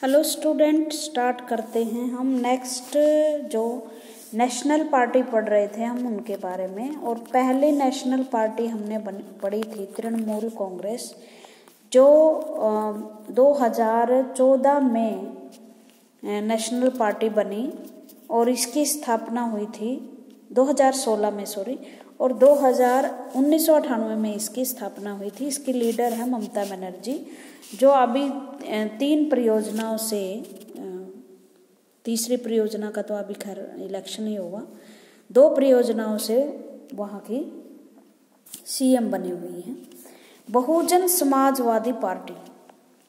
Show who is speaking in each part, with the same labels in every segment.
Speaker 1: Hello student, start करते हैं हम नेक्स्ट। जो नेशनल पार्टी पढ़ रहे थे हम उनके बारे में। और पहले नेशनल पार्टी हमने पढ़ी थी तृणमूल कांग्रेस, जो 2014 में नेशनल पार्टी बनी और इसकी स्थापना हुई थी 2016 में, और 1998 में इसकी स्थापना हुई थी। इसकी लीडर है ममता बनर्जी, जो अभी 3 परियोजनाओं से, तीसरी परियोजना का तो अभी खैर इलेक्शन ही होगा, 2 परियोजनाओं से वहाँ की सीएम बनी हुई है। बहुजन समाजवादी पार्टी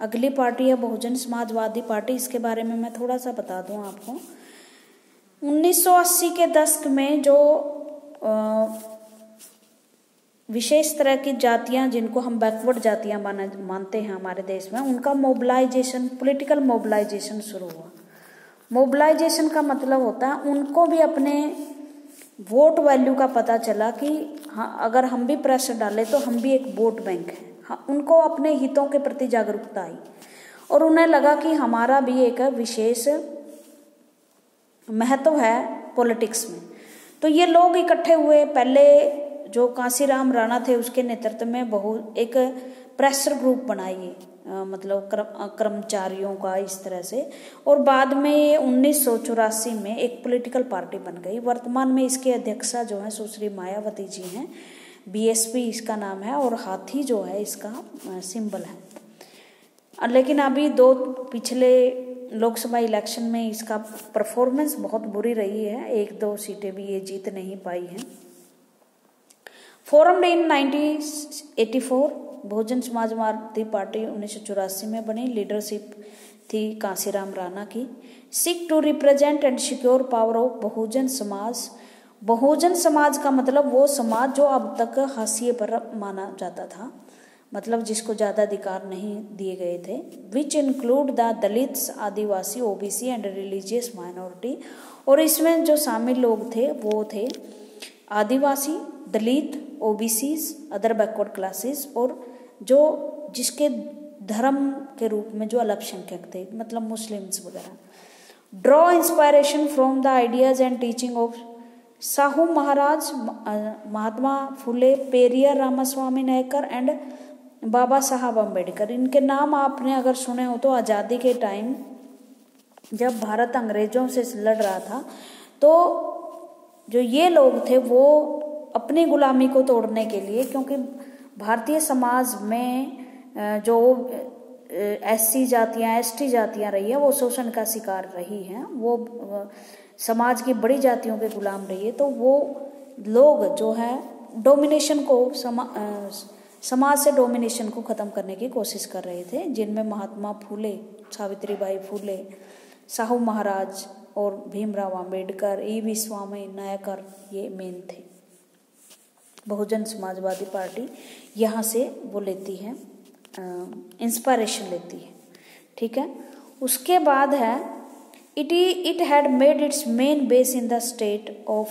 Speaker 1: अगली पार्टी है, बहुजन समाजवादी पार्टी। इसके बारे में मैं थोड़ा सा बता दूं आपको। 1980 के दशक में जो विशेष तरह की जातियां, जिनको हम बैकवर्ड जातियां मानते हैं हमारे देश में, उनका मोबिलाइजेशन, पॉलिटिकल मोबिलाइजेशन शुरू हुआ। मोबिलाइजेशन का मतलब होता है उनको भी अपने वोट वैल्यू का पता चला कि हाँ, अगर हम भी प्रेशर डालें तो हम भी एक वोट बैंक हैं। हाँ, उनको अपने हितों के प्रति जागरूकता आई और उन्हें लगा कि हमारा भी एक विशेष महत्व है पॉलिटिक्स में। तो ये लोग इकट्ठे हुए। पहले जो कांसीराम राणा थे उसके नेतृत्व में एक प्रेशर ग्रुप बनाई, मतलब कर्मचारियों का, इस तरह से। और बाद में ये 1984 में एक पॉलिटिकल पार्टी बन गई। वर्तमान में इसके अध्यक्षा जो है सुश्री मायावती जी हैं। बीएसपी इसका नाम है और हाथी जो है इसका सिंबल है। लेकिन अभी 2 पिछले लोकसभा इलेक्शन में इसका परफॉर्मेंस बहुत बुरी रही है। 1-2 सीटें भी ये जीत नहीं पाई हैं। Formed in 1984, Bahujan Samajwadi Party 1984 में बनी। लीडरशिप थी कांसीराम राणा की। Seek to represent and secure power of Bahujan Samaj. Bahujan समाज का मतलब वो समाज जो अब तक हाशिए पर माना जाता था, मतलब जिसको ज़्यादा अधिकार नहीं दिए गए थे। Which include the Dalits, Adivasi, OBC and religious minority. और इसमें जो शामिल लोग थे वो थे आदिवासी, दलित, ओबीसीज, अदर बैकवर्ड क्लासेस, और जो जिसके धर्म के रूप में जो अल्पसंख्यक थे, मतलब मुस्लिम्स वगैरह। Draw inspiration from the ideas and teaching of Sahu Maharaj, Mahatma Phule, Periyar Ramasamy Naicker and Baba Sahab Ambedkar. इनके नाम आपने अगर सुने हो तो आज़ादी के टाइम जब भारत अंग्रेजों से लड़ रहा था, तो जो ये लोग थे वो अपनी गुलामी को तोड़ने के लिए, क्योंकि भारतीय समाज में जो एससी जातियां, एसटी जातियां रही है वो शोषण का शिकार रही हैं। वो समाज की बड़ी जातियों के गुलाम रही है। तो वो लोग जो है डोमिनेशन को, समाज से डोमिनेशन को ख़त्म करने की कोशिश कर रहे थे, जिनमें महात्मा फूले, सावित्रीबाई फूले, साहू महाराज और भीमराव अंबेडकर, ई.वी. स्वामी नायकर, ये मेन थे। बहुजन समाजवादी पार्टी यहाँ से वो लेती है, इंस्पायरेशन लेती है। ठीक है। उसके बाद है it had made it's main base in the state of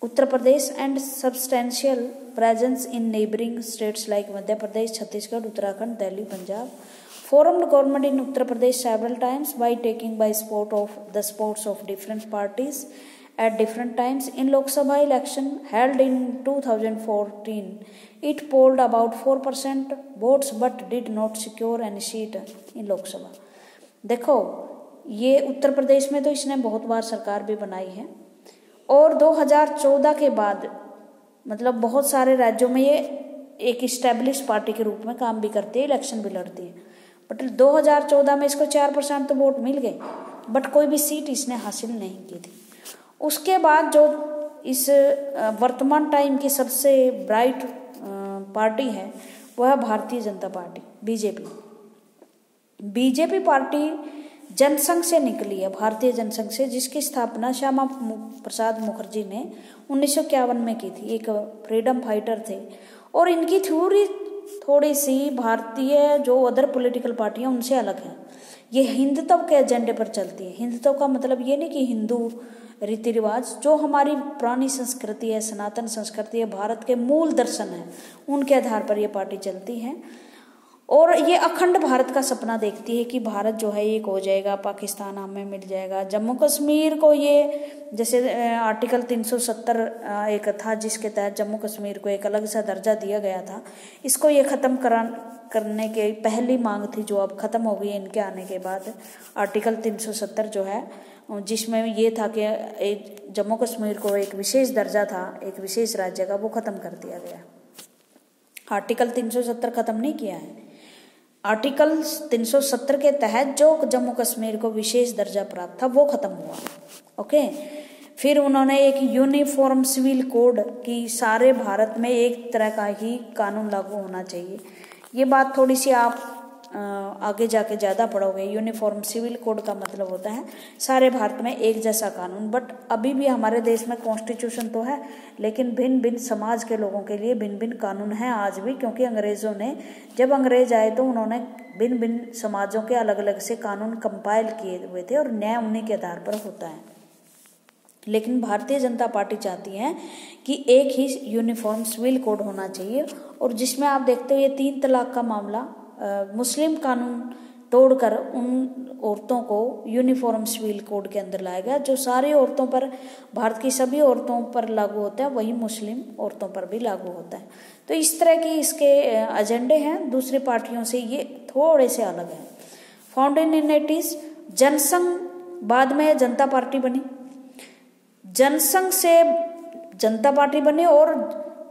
Speaker 1: Uttar Pradesh and substantial presence in neighbouring states like Madhya Pradesh, Chhattisgarh, Uttarakhand, Delhi, Punjab. Formed government in Uttar Pradesh several times by taking by supports of different parties at different times. In Lok Sabha election held in 2014, it polled about 4% votes but did not secure any seat in Lok Sabha. देखो, ये उत्तर प्रदेश में तो इसने बहुत बार सरकार भी बनाई है, और 2014 के बाद मतलब बहुत सारे राज्यों में ये एक इस्टेब्लिश पार्टी के रूप में काम भी करती है, इलेक्शन भी लड़ती है। बट 2014 में इसको 4% तो वोट मिल गए, बट कोई भी सीट इसने हासिल नहीं की थी। उसके बाद जो इस वर्तमान टाइम की सबसे ब्राइट पार्टी है वो है Bharatiya Janata party, BJP. BJP party Jansangh से निकली है, भारतीय जनसंघ से, जिसकी स्थापना श्यामा प्रसाद मुखर्जी ने 1951 में की थी। एक फ्रीडम फाइटर थे और इनकी थोड़ी सी भारतीय जो अदर पॉलिटिकल पार्टियां उनसे अलग है। ये हिंदुत्व के एजेंडे पर चलती है। हिंदुत्व का मतलब ये नहीं कि हिंदू रीति रिवाज, जो हमारी पुरानी संस्कृति है, सनातन संस्कृति है, भारत के मूल दर्शन है, उनके आधार पर यह पार्टी चलती है। और ये अखंड भारत का सपना देखती है कि भारत जो है एक हो जाएगा, पाकिस्तान हमें मिल जाएगा। जम्मू कश्मीर को ये जैसे आर्टिकल 370 एक था जिसके तहत जम्मू कश्मीर को एक अलग सा दर्जा दिया गया था, इसको ये ख़त्म करने की पहली मांग थी जो अब ख़त्म हो गई इनके आने के बाद। आर्टिकल 370 जो है जिसमें ये था कि जम्मू कश्मीर को एक विशेष दर्जा था, एक विशेष राज्य का, वो ख़त्म कर दिया गया। आर्टिकल 370 ख़त्म नहीं किया है। आर्टिकल 370 के तहत जो जम्मू कश्मीर को विशेष दर्जा प्राप्त था वो खत्म हुआ। ओके, फिर उन्होंने एक यूनिफॉर्म सिविल कोड की सारे भारत में एक तरह का ही कानून लागू होना चाहिए। ये बात थोड़ी सी आप आगे जाके ज़्यादा पढ़ोगे। यूनिफॉर्म सिविल कोड का मतलब होता है सारे भारत में एक जैसा कानून। बट अभी भी हमारे देश में कॉन्स्टिट्यूशन तो है, लेकिन भिन्न भिन्न समाज के लोगों के लिए भिन्न भिन्न कानून हैं आज भी, क्योंकि अंग्रेज़ों ने, जब अंग्रेज आए तो उन्होंने भिन्न भिन्न समाजों के अलग अलग से कानून कंपाइल किए हुए थे और न्याय उन्हीं के आधार पर होता है। लेकिन भारतीय जनता पार्टी चाहती है कि एक ही यूनिफॉर्म सिविल कोड होना चाहिए, और जिसमें आप देखते हो ये 3 तलाक का मामला मुस्लिम कानून तोड़कर उन औरतों को यूनिफॉर्म सिविल कोड के अंदर लाया गया। जो सारी औरतों पर, भारत की सभी औरतों पर लागू होता है, वही मुस्लिम औरतों पर भी लागू होता है। तो इस तरह की इसके एजेंडे हैं, दूसरी पार्टियों से ये थोड़े से अलग हैं। फाउंडेड इन 80s, जनसंघ बाद में जनता पार्टी बनी, जनसंघ से जनता पार्टी बनी, और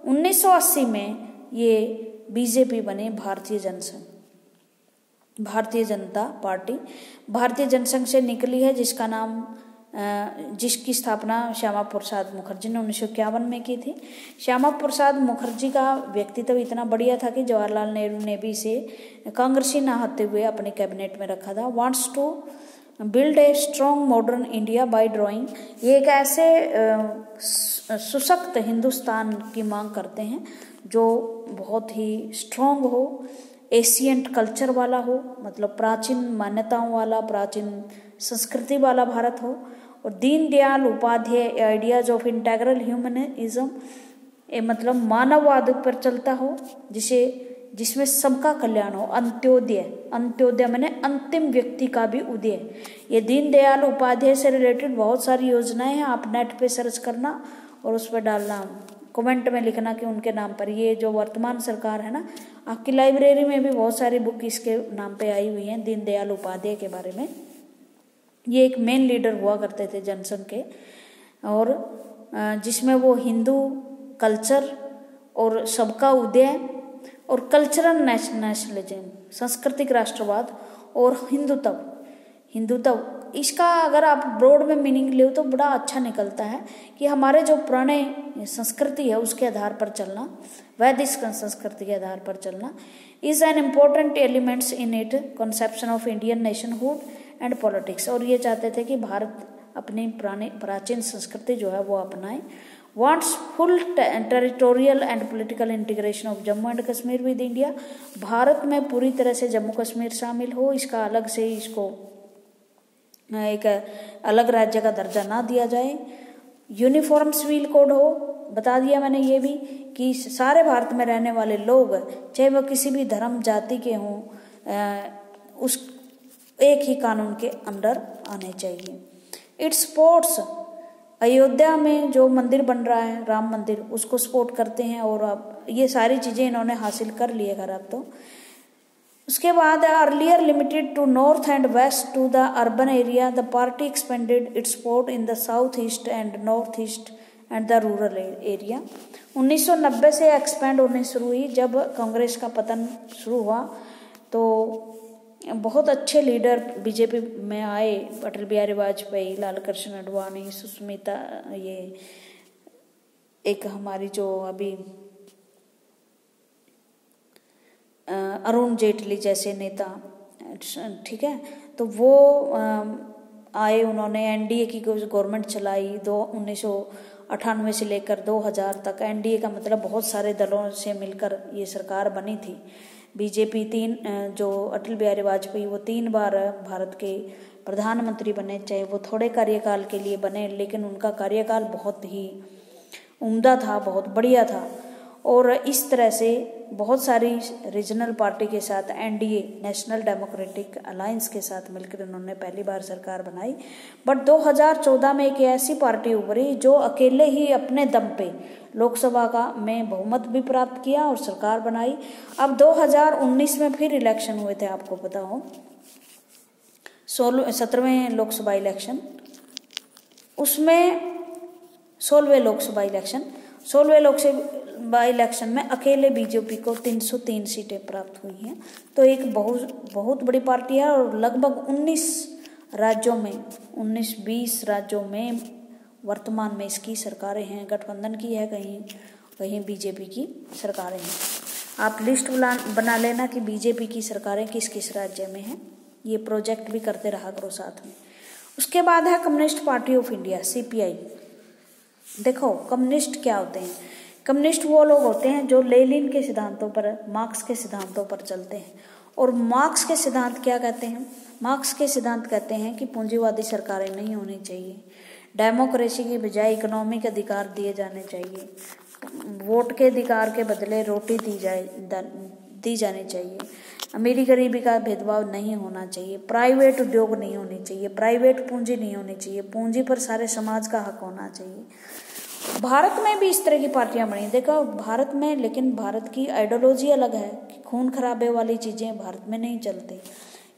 Speaker 1: 1980 में ये बीजेपी बने, भारतीय जनसंघ, भारतीय जनता पार्टी भारतीय जनसंघ से निकली है, जिसका नाम जिसकी स्थापना श्यामा प्रसाद मुखर्जी ने 1951 में की थी। श्यामा प्रसाद मुखर्जी का व्यक्तित्व इतना बढ़िया था कि जवाहरलाल नेहरू ने भी इसे कांग्रेसी ना होते हुए अपने कैबिनेट में रखा था। Wants to build a strong modern India by drawing, ये एक ऐसे सशक्त हिंदुस्तान की मांग करते हैं जो बहुत ही स्ट्रॉन्ग हो, एशियंट कल्चर वाला हो, मतलब प्राचीन मान्यताओं वाला, प्राचीन संस्कृति वाला भारत हो। और Deendayal Upadhyaya ideas of integral humanism, ये मतलब मानववाद पर चलता हो, जिसमें सबका कल्याण हो। अंत्योदय, अंत्योदय मैंने अंतिम व्यक्ति का भी उदय। ये दीनदयाल उपाध्याय से रिलेटेड बहुत सारी योजनाएं हैं, आप नेट पे सर्च करना और उस पर डालना, कमेंट में लिखना कि उनके नाम पर। ये जो वर्तमान सरकार है ना, आपकी लाइब्रेरी में भी बहुत सारी बुक इसके नाम पे आई हुई हैं, दीनदयाल उपाध्याय के बारे में। ये एक मेन लीडर हुआ करते थे जनसंघ के, और जिसमें वो हिंदू कल्चर और सबका उदय और कल्चरल नेशनलिज्म, सांस्कृतिक राष्ट्रवाद और हिंदुत्व, इसका अगर आप ब्रॉड में मीनिंग ले तो बड़ा अच्छा निकलता है कि हमारे जो पुराने संस्कृति है उसके आधार पर चलना, वैदिक संस्कृति के आधार पर चलना is an important elements in it conception of Indian nationhood and politics. और ये चाहते थे कि भारत अपनी प्राचीन संस्कृति जो है वो अपनाए। Wants full territorial and political integration of Jammu and Kashmir with India, Bharat में पूरी तरह से जम्मू कश्मीर शामिल हो, इसका अलग से इसको एक अलग राज्य का दर्जा ना दिया जाए। यूनिफॉर्म सिविल कोड हो, बता दिया मैंने ये भी कि सारे भारत में रहने वाले लोग, चाहे वह किसी भी धर्म जाति के हों, उस एक ही कानून के अंडर आने चाहिए। इट्स स्पोर्ट्स, अयोध्या में जो मंदिर बन रहा है राम मंदिर, उसको सपोर्ट करते हैं, और अब ये सारी चीज़ें इन्होंने हासिल कर ली है घर अब तो। उसके बाद earlier limited to north and west to the urban area, the party expanded its support in the south east and north east and the rural area. 1990 से एक्सपेंड होनी शुरू हुई। जब कांग्रेस का पतन शुरू हुआ तो बहुत अच्छे लीडर बीजेपी में आए, अटल बिहारी वाजपेयी, लाल कृष्ण आडवाणी, सुष्मिता, ये एक हमारी जो अभी अरुण जेटली जैसे नेता, ठीक है, तो वो आए, उन्होंने एनडीए की गवर्नमेंट चलाई 1998 से लेकर 2000 तक। एनडीए का मतलब बहुत सारे दलों से मिलकर ये सरकार बनी थी। बीजेपी जो अटल बिहारी वाजपेयी वो 3 बार भारत के प्रधानमंत्री बने, चाहे वो थोड़े कार्यकाल के लिए बने, लेकिन उनका कार्यकाल बहुत ही उम्दा था, बहुत बढ़िया था। और इस तरह से बहुत सारी रीजनल पार्टी के साथ एनडीए नेशनल डेमोक्रेटिक अलायंस के साथ मिलकर उन्होंने पहली बार सरकार बनाई। बट 2014 में एक ऐसी पार्टी उभरी जो अकेले ही अपने दम पे लोकसभा का में बहुमत भी प्राप्त किया और सरकार बनाई। अब 2019 में फिर इलेक्शन हुए थे, आपको पता हो, 17वें लोकसभा इलेक्शन, उसमें 16वें लोकसभा इलेक्शन में अकेले बीजेपी को 303 सीटें प्राप्त हुई हैं। तो एक बहुत बड़ी पार्टी है और लगभग 19-20 राज्यों में वर्तमान में इसकी सरकारें हैं। गठबंधन की है, कहीं बीजेपी की सरकारें हैं। आप लिस्ट बना लेना कि बीजेपी की सरकारें किस किस राज्य में हैं, ये प्रोजेक्ट भी करते रहा करो साथ में। उसके बाद है communist party of India, CPI। देखो कम्युनिस्ट क्या होते हैं? कम्युनिस्ट वो लोग होते हैं जो लेनिन के सिद्धांतों पर, मार्क्स के सिद्धांतों पर चलते हैं। और मार्क्स के सिद्धांत क्या कहते हैं? मार्क्स के सिद्धांत कहते हैं कि पूंजीवादी सरकारें नहीं होनी चाहिए, डेमोक्रेसी की बजाय इकोनॉमिक अधिकार दिए जाने चाहिए, वोट के अधिकार के बदले रोटी दी जानी चाहिए, अमीरी गरीबी का भेदभाव नहीं होना चाहिए, प्राइवेट उद्योग नहीं होनी चाहिए, प्राइवेट पूंजी नहीं होनी चाहिए, पूंजी पर सारे समाज का हक होना चाहिए। भारत में भी इस तरह की पार्टियां बनी, देखो भारत में, लेकिन भारत की आइडियोलॉजी अलग है कि खून खराबे वाली चीजें भारत में नहीं चलती।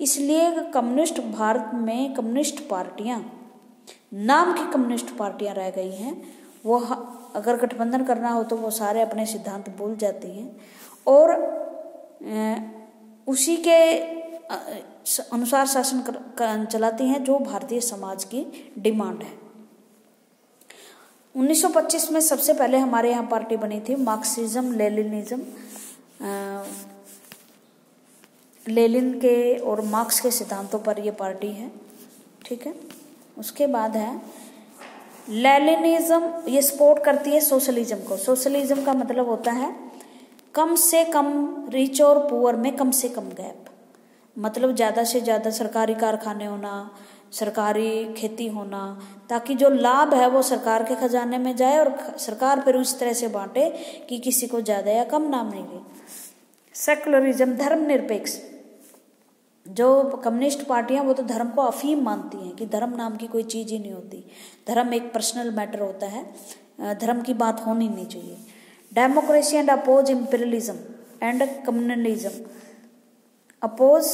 Speaker 1: इसलिए भारत में कम्युनिस्ट पार्टियां, नाम की कम्युनिस्ट पार्टियां रह गई हैं। वो अगर गठबंधन करना हो तो वो सारे अपने सिद्धांत भूल जाती हैं और उसी के अनुसार शासन चलाती हैं जो भारतीय समाज की डिमांड है। 1925 में सबसे पहले हमारे यहाँ पार्टी बनी थी मार्क्सिज्म लेनिनिज्म, लेनिन के और मार्क्स के सिद्धांतों पर ये पार्टी है, ठीक है। उसके बाद है लेनिनिज्म, ये सपोर्ट करती है सोशलिज्म को। सोशलिज्म का मतलब होता है कम से कम रिच और पुअर में कम से कम गैप, मतलब ज़्यादा से ज़्यादा सरकारी कारखाने होना, सरकारी खेती होना, ताकि जो लाभ है वो सरकार के खजाने में जाए और सरकार फिर उस तरह से बांटे कि किसी को ज़्यादा या कम ना मिले। सेकुलरिज्म, धर्मनिरपेक्ष, जो कम्युनिस्ट पार्टियां वो तो धर्म को अफीम मानती हैं कि धर्म नाम की कोई चीज़ ही नहीं होती, धर्म एक पर्सनल मैटर होता है, धर्म की बात होनी नहीं चाहिए। Democracy and oppose imperialism and communalism, oppose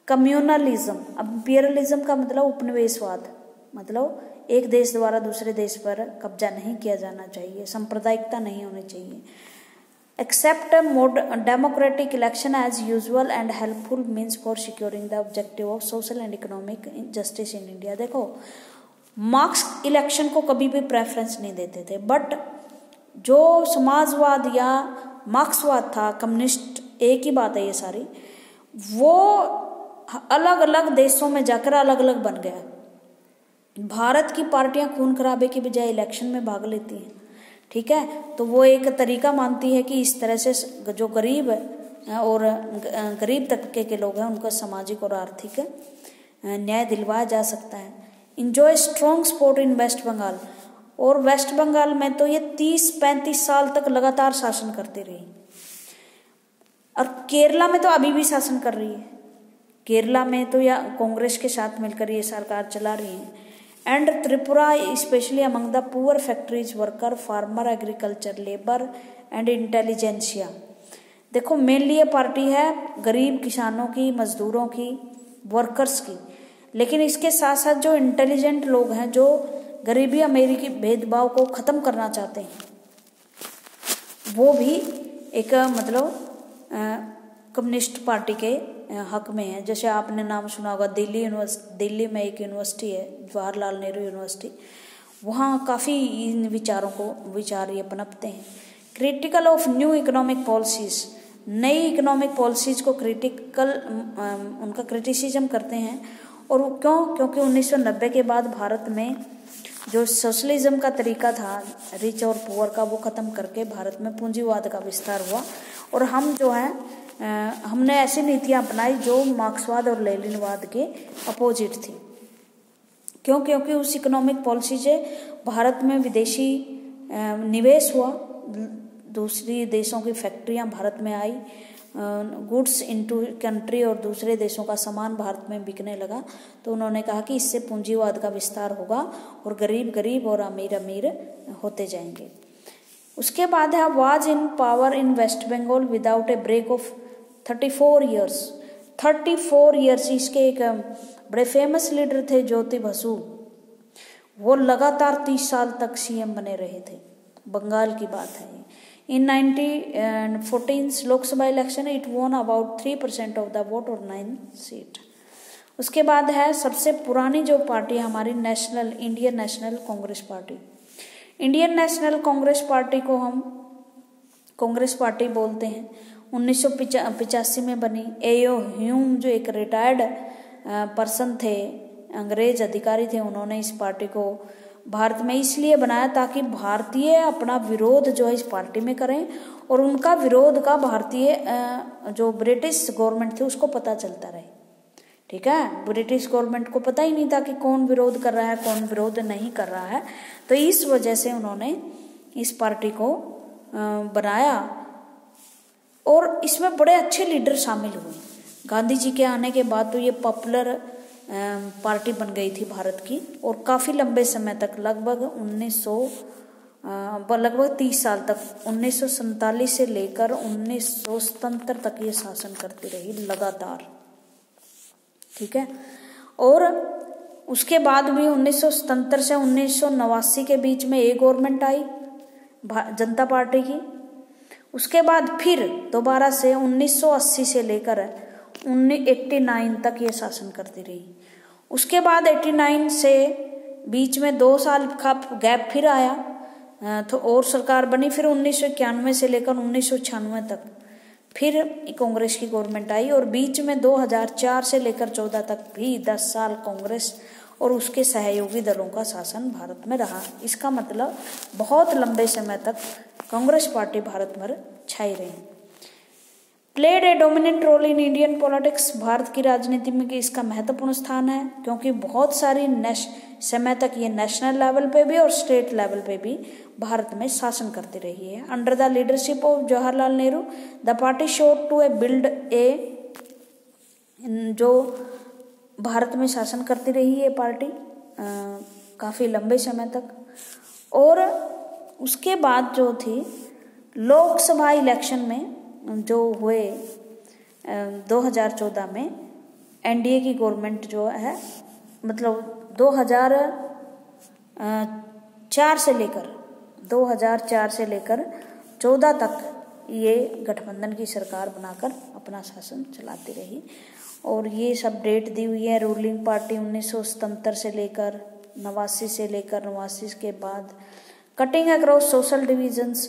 Speaker 1: communalism. अब इंपीरियलिज्म का मतलब उपनिवेशवाद, मतलब एक देश द्वारा दूसरे देश पर कब्जा नहीं किया जाना चाहिए, सांप्रदायिकता नहीं होनी चाहिए। Accept democratic election as usual and helpful means for securing the objective of social and economic justice in India. देखो मार्क्स इलेक्शन को कभी भी प्रेफरेंस नहीं देते थे, बट जो समाजवाद या मार्क्सवाद था, कम्युनिस्ट एक ही बात है ये सारी, वो अलग अलग देशों में जाकर अलग अलग बन गया। भारत की पार्टियां खून खराबे की बजाय इलेक्शन में भाग लेती हैं, ठीक है, तो वो एक तरीका मानती है कि इस तरह से जो गरीब है और गरीब तबके के लोग हैं उनका सामाजिक और आर्थिक न्याय दिलवाया जा सकता है। Enjoy strong support in West Bengal, और वेस्ट बंगाल में तो ये 30-35 साल तक लगातार शासन करती रही, और केरला में तो अभी भी शासन कर रही है। केरला में तो या कांग्रेस के साथ मिलकर ये सरकार चला रही है। And Tripura specially among the poor factories worker, farmer, agriculture labour and intelligentsia. देखो मेनली ये पार्टी है गरीब किसानों की, मजदूरों की, वर्कर्स की, लेकिन इसके साथ साथ जो इंटेलिजेंट लोग हैं, जो गरीबी अमीरी की भेदभाव को खत्म करना चाहते हैं, वो भी एक मतलब कम्युनिस्ट पार्टी के हक में है। जैसे आपने नाम सुना होगा दिल्ली में एक यूनिवर्सिटी है, जवाहरलाल नेहरू यूनिवर्सिटी, वहाँ काफ़ी इन विचार ये पनपते हैं। Critical of new economic policies, नई इकोनॉमिक पॉलिसीज को उनका क्रिटिसिज्म करते हैं। और क्योंकि 1990 के बाद भारत में जो सोशलिज्म का तरीका था रिच और पुअर का, वो ख़त्म करके भारत में पूंजीवाद का विस्तार हुआ, और हम जो है हमने ऐसी नीतियां अपनाई जो मार्क्सवाद और लेनिनवाद के अपोजिट थी। क्योंकि उस इकोनॉमिक पॉलिसी से भारत में विदेशी निवेश हुआ, दूसरी देशों की फैक्ट्रियां भारत में आई, गुड्स इनटू कंट्री, और दूसरे देशों का सामान भारत में बिकने लगा। तो उन्होंने कहा कि इससे पूंजीवाद का विस्तार होगा और गरीब गरीब और अमीर अमीर होते जाएंगे। उसके बाद है was in power in West Bengal without a break of 34 years. 34 years इसके एक बड़े फेमस लीडर थे ज्योति बसु, वो लगातार 30 साल तक सीएम बने रहे थे। बंगाल की बात है। इन 1914 लोकसभा इलेक्शन इट वोन अबाउट 3% ऑफ द वोट और 9 सीट। उसके बाद है सबसे पुरानी जो पार्टी हमारी national Indian national Congress party. Indian national Congress party को हम कांग्रेस पार्टी बोलते हैं। 1985 में बनी। एओ ह्यूम जो एक रिटायर्ड पर्सन थे, अंग्रेज अधिकारी थे, उन्होंने इस पार्टी को भारत में इसलिए बनाया ताकि भारतीय अपना विरोध जो है इस पार्टी में करें और उनका विरोध का भारतीय जो ब्रिटिश गवर्नमेंट थी उसको पता चलता रहे। ठीक है, ब्रिटिश गवर्नमेंट को पता ही नहीं था कि कौन विरोध कर रहा है कौन विरोध नहीं कर रहा है, तो इस वजह से उन्होंने इस पार्टी को बनाया और इसमें बड़े अच्छे लीडर शामिल हुए। गांधी जी के आने के बाद तो ये पॉपुलर पार्टी बन गई थी भारत की और काफ़ी लंबे समय तक लगभग 30 साल तक 1947 से लेकर 1977 तक ये शासन करती रही लगातार। ठीक है, और उसके बाद भी 1977 से 1989 के बीच में एक गवर्नमेंट आई जनता पार्टी की। उसके बाद फिर दोबारा से 1980 से लेकर 1989 तक ये शासन करती रही। उसके बाद 89 से बीच में 2 साल का गैप फिर आया तो और सरकार बनी। फिर 1991 से लेकर 1996 तक फिर कांग्रेस की गवर्नमेंट आई और बीच में 2004 से लेकर 14 तक भी 10 साल कांग्रेस और उसके सहयोगी दलों का शासन भारत में रहा। इसका मतलब बहुत लंबे समय तक कांग्रेस पार्टी भारत में छाई रही। Played a dominant role in Indian politics. Bharat की राजनीति में इसका महत्वपूर्ण स्थान है क्योंकि बहुत सारी समय तक ये नेशनल लेवल पे भी और स्टेट लेवल पे भी भारत में शासन करती रही है। Under the leadership of Jawaharlal Nehru the party showed to a build a, जो भारत में शासन करती रही है पार्टी काफ़ी लंबे समय तक। और उसके बाद जो थी लोकसभा इलेक्शन में जो हुए 2014 में एनडीए की गवर्नमेंट जो है, मतलब 2004 से लेकर 14 तक ये गठबंधन की सरकार बनाकर अपना शासन चलाती रही। और ये सब डेट दी हुई है। रूलिंग पार्टी 1977 से लेकर 89 के बाद कटिंग अक्रॉस सोशल डिविजन्स,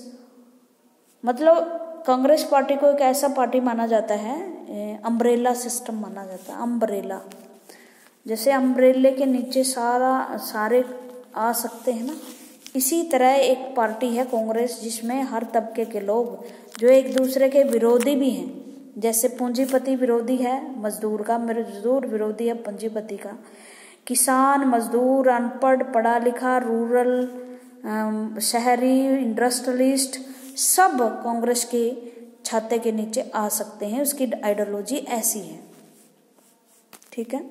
Speaker 1: मतलब कांग्रेस पार्टी को एक ऐसा पार्टी माना जाता है, अम्ब्रेला सिस्टम माना जाता है। अम्ब्रेला जैसे अम्ब्रेले के नीचे सारे आ सकते हैं ना, इसी तरह एक पार्टी है कांग्रेस जिसमें हर तबके के लोग जो एक दूसरे के विरोधी भी हैं, जैसे पूंजीपति विरोधी है मजदूर का, मजदूर विरोधी है पूंजीपति का, किसान मजदूर अनपढ़ पढ़ा लिखा रूरल शहरी इंडस्ट्रियलिस्ट सब कांग्रेस के छाते के नीचे आ सकते हैं। उसकी आइडियोलॉजी ऐसी है। ठीक है,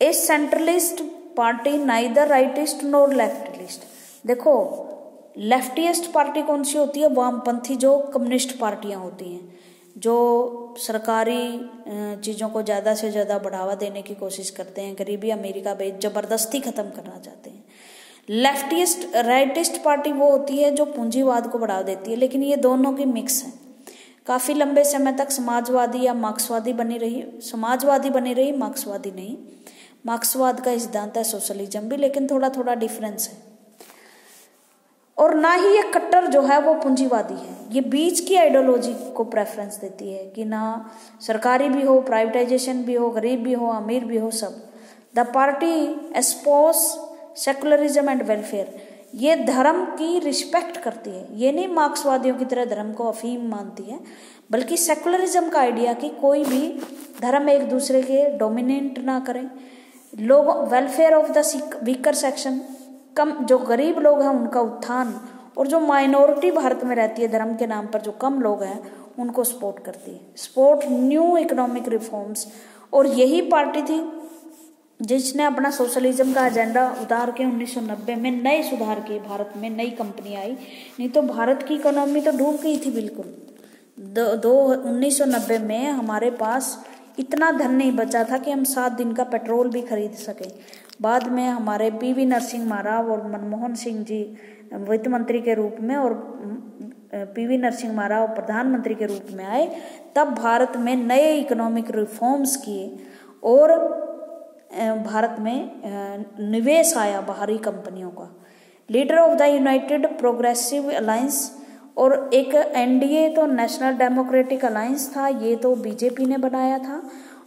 Speaker 1: a centralist party neither rightist nor leftist. देखो लेफ्टिस्ट पार्टी कौन सी होती है? वामपंथी जो कम्युनिस्ट पार्टियां होती हैं, जो सरकारी चीज़ों को ज़्यादा से ज़्यादा बढ़ावा देने की कोशिश करते हैं, गरीबी अमीरी का भेद ज़बरदस्ती ख़त्म करना चाहते हैं। लेफ्टिस्ट राइटिस्ट पार्टी वो होती है जो पूंजीवाद को बढ़ावा देती है, लेकिन ये दोनों की मिक्स है। काफ़ी लंबे समय तक समाजवादी या मार्क्सवादी बनी रही, मार्क्सवादी नहीं। मार्क्सवाद का सिद्धांत है सोशलिज्म भी, लेकिन थोड़ा थोड़ा डिफरेंस है। और ना ही ये कट्टर जो है वो पूंजीवादी है, ये बीच की आइडियोलॉजी को प्रेफरेंस देती है कि ना सरकारी भी हो, प्राइवेटाइजेशन भी हो, गरीब भी हो, अमीर भी हो, सब। The party espouse secularism and welfare, ये धर्म की रिस्पेक्ट करती है। ये नहीं मार्क्सवादियों की तरह धर्म को अफीम मानती है, बल्कि सेकुलरिज्म का आइडिया कि कोई भी धर्म एक दूसरे के डोमिनेट ना करें। लोग welfare of the weaker section, कम जो गरीब लोग हैं उनका उत्थान और जो माइनॉरिटी भारत में रहती है धर्म के नाम पर, जो कम लोग हैं, उनको सपोर्ट करती है। सपोर्ट न्यू इकोनॉमिक रिफॉर्म्स, और यही पार्टी थी जिसने अपना सोशलिज्म का एजेंडा उतार के 1990 में नए सुधार किए। भारत में नई कंपनी आई, नहीं तो भारत की इकोनॉमी तो डूब गई थी बिल्कुल। 1990 में हमारे पास इतना धन नहीं बचा था कि हम 7 दिन का पेट्रोल भी खरीद सकें। बाद में हमारे पीवी नरसिम्हा राव और मनमोहन सिंह जी वित्त मंत्री के रूप में और पीवी नरसिम्हा राव प्रधानमंत्री के रूप में आए, तब भारत में नए इकोनॉमिक रिफॉर्म्स किए और भारत में निवेश आया बाहरी कंपनियों का। Leader of the United progressive alliance, और एक एनडीए तो नेशनल डेमोक्रेटिक अलायंस था, ये तो बीजेपी ने बनाया था,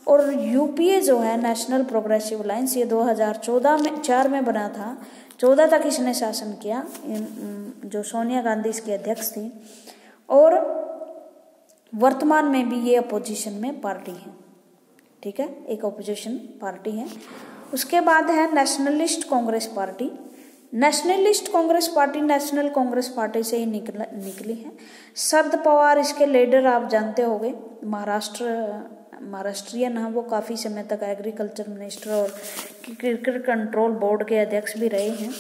Speaker 1: और यूपीए जो है नेशनल प्रोग्रेसिव अलायंस, ये 2004 में बना था। 14 तक इसने शासन किया, जो सोनिया गांधी इसकी अध्यक्ष थी, और वर्तमान में भी ये अपोजिशन में पार्टी है। ठीक है, एक अपोजिशन पार्टी है। उसके बाद है nationalist Congress party. Nationalist Congress party national Congress party से ही निकली है। शरद पवार इसके लीडर आप जानते होंगे, महाराष्ट्रियन हैं वो, काफ़ी समय तक एग्रीकल्चर मिनिस्टर और क्रिकेट कंट्रोल बोर्ड के अध्यक्ष भी रहे हैं।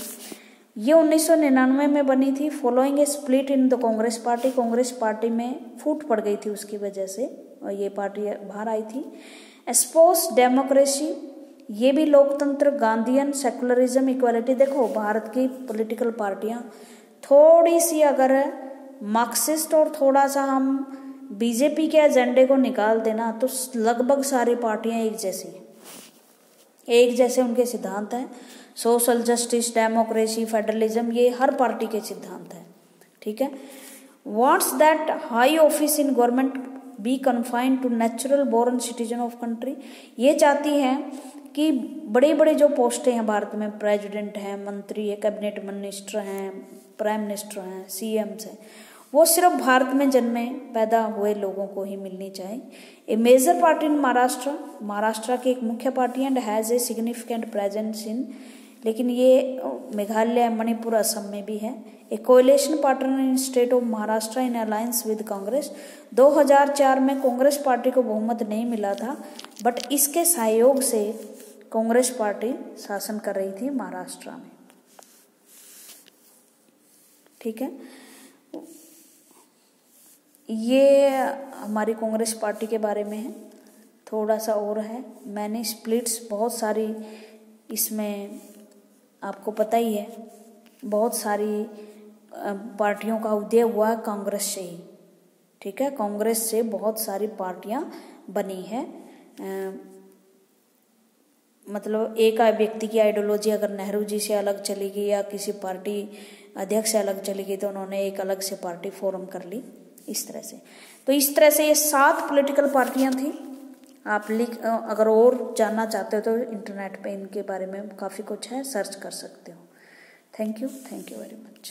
Speaker 1: ये 1999 में बनी थी, following A split in the Congress party. Congress party में फूट पड़ गई थी उसकी वजह से, और ये पार्टी बाहर आई थी। एस्पोस डेमोक्रेसी, ये भी लोकतंत्र, गांधीयन, सेकुलरिज्म, इक्वालिटी। देखो भारत की पॉलिटिकल पार्टियां थोड़ी सी अगर मार्क्सिस्ट और थोड़ा सा हम बीजेपी के एजेंडे को निकाल देना तो लगभग सारी पार्टियां एक जैसी हैं, एक जैसे उनके सिद्धांत हैं। सोशल जस्टिस, डेमोक्रेसी, फेडरलिज्म, ये हर पार्टी के सिद्धांत हैं। ठीक है। Wants that high office in government be confined to natural born citizen of country. ये चाहती हैं कि बड़े बड़े जो पोस्टें हैं भारत में, प्रेसिडेंट हैं, मंत्री है, कैबिनेट मिनिस्टर हैं, प्राइम मिनिस्टर हैं, सीएम्स हैं, वो सिर्फ भारत में जन्मे पैदा हुए लोगों को ही मिलनी चाहिए। A major party in Maharashtra की एक मुख्य party and has a significant presence in, लेकिन ये मेघालय, मणिपुर, असम में भी है। A coalition partner in state of Maharashtra in alliance with Congress. 2004 में कांग्रेस पार्टी को बहुमत नहीं मिला था, बट इसके सहयोग से कांग्रेस पार्टी शासन कर रही थी महाराष्ट्र में। ठीक है, ये हमारी कांग्रेस पार्टी के बारे में है। थोड़ा सा और है, मैंने स्प्लिट्स बहुत सारी, इसमें आपको पता ही है बहुत सारी पार्टियों का उदय हुआ कांग्रेस से ही। ठीक है, कांग्रेस से बहुत सारी पार्टियां बनी है। मतलब एक व्यक्ति की आइडियोलॉजी अगर नेहरू जी से अलग चली गई या किसी पार्टी अध्यक्ष से अलग चली गई तो उन्होंने एक अलग से पार्टी फॉर्म कर ली, इस तरह से। तो इस तरह से ये 7 पॉलिटिकल पार्टियां थी। आप अगर और जानना चाहते हो तो इंटरनेट पे इनके बारे में काफ़ी कुछ है, सर्च कर सकते हो। Thank you very much.